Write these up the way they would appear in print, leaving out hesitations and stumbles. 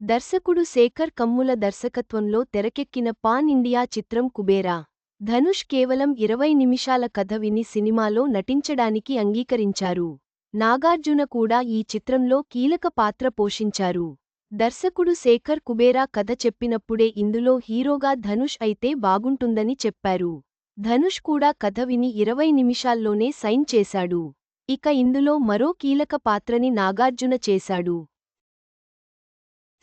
దర్శకుడు శేఖర్ కమ్ముల దర్శకత్వంలో తెరకెక్కిన పాన్ ఇండియా చిత్రం కుబేరా. ధనుష్ కేవలం 20 నిమిషాల కథ విని సినిమాలో నటించడానికి అంగీకరించారు. నాగార్జున కూడా ఈ చిత్రంలో కీలక పాత్ర పోషించారు. దర్శకుడు శేఖర్ కుబేరా కథ చెప్పినప్పుడే ఇందులో హీరోగా ధనుష్ అయితే బాగుంటుందని చెప్పారు. ధనుష్ కూడా కథ విని 20 నిమిషాల్లోనే సైన్ చేశాడు. ఇక ఇందులో మరో కీలక పాత్రని నాగార్జున చేశాడు.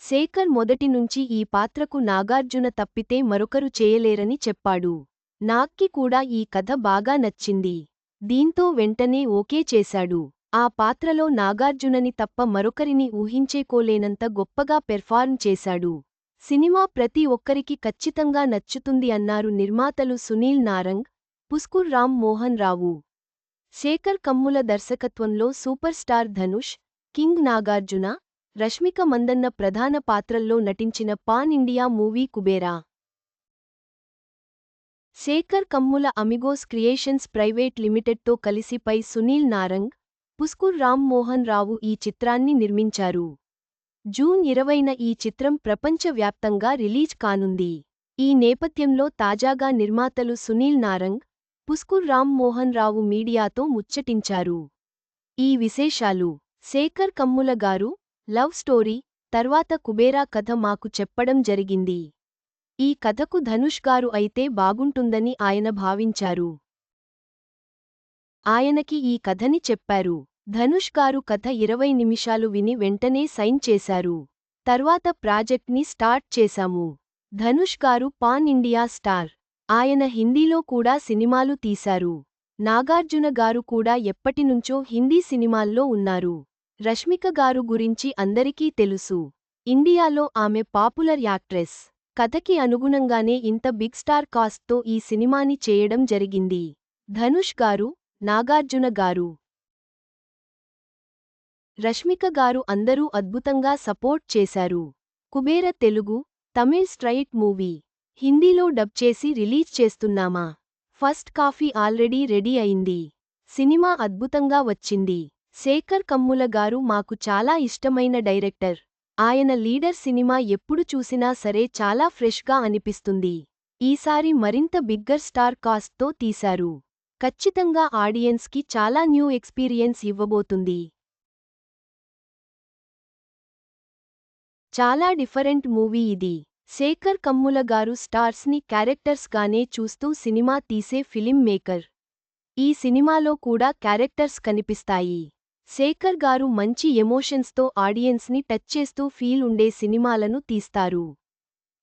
శేఖర్ మొదటి నుంచి ఈ పాత్రకు నాగార్జున తప్పితే మరొకరు చేయలేరని చెప్పాడు. నాగ్కి కూడా ఈ కథ బాగా నచ్చింది. దీంతో వెంటనే ఓకే చేశాడు. ఆ పాత్రలో నాగార్జునని తప్ప మరొకరిని ఊహించేకోలేనంత గొప్పగా పెర్ఫార్మ్ చేశాడు. సినిమా ప్రతి ఒక్కరికి ఖచ్చితంగా నచ్చుతుంది అన్నారు నిర్మాతలు సునీల్ నారంగ్, పుస్కూర్ రామ్ మోహన్ రావు. శేఖర్ కమ్ముల దర్శకత్వంలో super star Dhanush, king Nagarjuna, Rashmika Mandanna ప్రధాన పాత్రల్లో నటించిన pan India movie Kubera. Sekhar Kammula Amigos creations private లిమిటెడ్తో కలిసి పై సునీల్ నారంగ్, పుస్కూర్ రామ్ మోహన్ రావు ఈ చిత్రాన్ని నిర్మించారు. జూన్ 20న ఈ చిత్రం ప్రపంచ వ్యాప్తంగా రిలీజ్ కానుంది. ఈ నేపథ్యంలో తాజాగా నిర్మాతలు సునీల్ నారంగ్, పుస్కూర్ రామ్ మోహన్ రావు మీడియాతో ముచ్చటించారు. ఈ విశేషాలు. శేఖర్ కమ్ముల గారు లవ్ స్టోరీ తర్వాత కుబేరా కథ మాకు చెప్పడం జరిగింది. ఈ కథకు ధనుష్ గారు అయితే బాగుంటుందని ఆయన భావించారు. ఆయనకి ఈ కథని చెప్పారు. ధనుష్ గారు కథ 20 నిమిషాలు విని వెంటనే సైన్ చేశారు. తర్వాత ప్రాజెక్ట్ని స్టార్ట్ చేశాము. ధనుష్ గారు పాన్ ఇండియా స్టార్. ఆయన హిందీలో కూడా సినిమాలు తీశారు. నాగార్జున గారు కూడా ఎప్పటినుంచో హిందీ సినిమాల్లో ఉన్నారు. రష్మిక గారు గురించి అందరికీ తెలుసు. ఇండియాలో ఆమె పాపులర్ యాక్ట్రెస్. కథకి అనుగుణంగానే ఇంత బిగ్ స్టార్ కాస్ట్తో ఈ సినిమాని చేయడం జరిగింది. ధనుష్ గారు, నాగార్జున గారు, రష్మిక గారు అందరూ అద్భుతంగా సపోర్ట్ చేశారు. Kubera Telugu, Tamil straight movie. హిందీలో డబ్ చేసి రిలీజ్ చేస్తున్నామా. ఫస్ట్ కాపీ ఆల్రెడీ రెడీ అయింది. సినిమా అద్భుతంగా వచ్చింది. శేఖర్ కమ్ముల గారు మాకు చాలా ఇష్టమైన డైరెక్టర్. ఆయన లీడర్ సినిమా ఎప్పుడు చూసినా సరే చాలా ఫ్రెష్గా అనిపిస్తుంది. ఈసారి మరింత బిగ్గర్ స్టార్ కాస్ట్తో తీశారు. ఖచ్చితంగా ఆడియన్స్కి చాలా న్యూ ఎక్స్పీరియన్స్ ఇవ్వబోతుంది. చాలా డిఫరెంట్ మూవీ ఇది. శేఖర్ కమ్ముల గారు స్టార్స్ని క్యారెక్టర్స్గానే చూస్తూ సినిమా తీసే ఫిలిం మేకర్. ఈ సినిమాలో కూడా క్యారెక్టర్స్ కనిపిస్తాయి. శేఖర్ గారు మంచి ఎమోషన్స్తో ఆడియన్స్ని టచ్ చేస్తూ ఫీల్ ఉండే సినిమాలను తీస్తారు.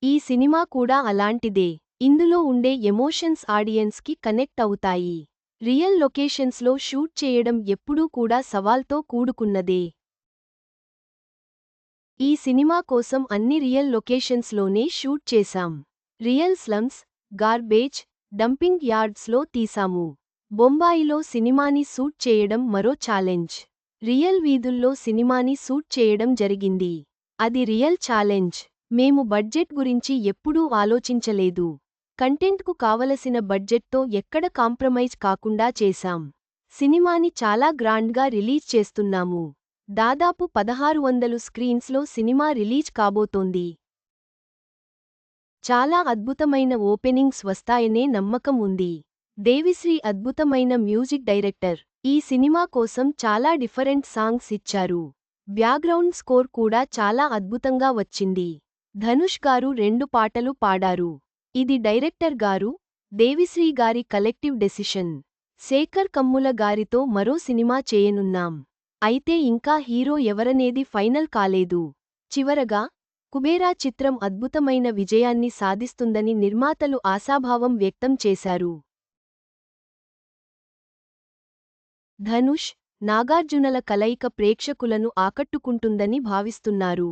ఈ సినిమా కూడా అలాంటిదే. ఇందులో ఉండే ఎమోషన్స్ ఆడియన్స్కి కనెక్ట్ అవుతాయి. రియల్ లొకేషన్స్లో షూట్ చేయడం ఎప్పుడూ కూడా సవాల్తో కూడుకున్నదే. ఈ సినిమా కోసం అన్ని రియల్ లొకేషన్స్లోనే షూట్ చేశాం. రియల్ స్లమ్స్, గార్బేజ్, డంపింగ్ యార్డ్స్లో తీసాము. బొంబాయిలో సినిమాని షూట్ చేయడం మరో ఛాలెంజ్. రియల్ వీధుల్లో సినిమాని షూట్ చేయడం జరిగింది. అది రియల్ ఛాలెంజ్. మేము బడ్జెట్ గురించి ఎప్పుడూ ఆలోచించలేదు. కంటెంట్కు కావలసిన బడ్జెట్తో ఎక్కడ కాంప్రమైజ్ కాకుండా చేశాం. సినిమాని చాలా గ్రాండ్గా రిలీజ్ చేస్తున్నాము. దాదాపు 1600 స్క్రీన్స్లో సినిమా రిలీజ్ కాబోతోంది. చాలా అద్భుతమైన ఓపెనింగ్స్ వస్తాయనే నమ్మకం ఉంది. దేవిశ్రీ అద్భుతమైన మ్యూజిక్ డైరెక్టర్. ఈ సినిమా కోసం చాలా డిఫరెంట్ సాంగ్స్ ఇచ్చారు. బ్యాక్గ్రౌండ్ స్కోర్ కూడా చాలా అద్భుతంగా వచ్చింది. ధనుష్ గారు 2 పాటలు పాడారు. ఇది డైరెక్టర్ గారు, దేవిశ్రీ గారి కలెక్టివ్ డెసిషన్. శేఖర్ కమ్ముల గారితో మరో సినిమా చేయనున్నాం. అయితే ఇంకా హీరో ఎవరనేది ఫైనల్ కాలేదు. చివరగా, కుబేరా చిత్రం అద్భుతమైన విజయాన్ని సాధిస్తుందని నిర్మాతలు ఆశాభావం వ్యక్తం చేశారు. ధనుష్, నాగార్జునల కలయిక ప్రేక్షకులను ఆకట్టుకుంటుందని భావిస్తున్నారు.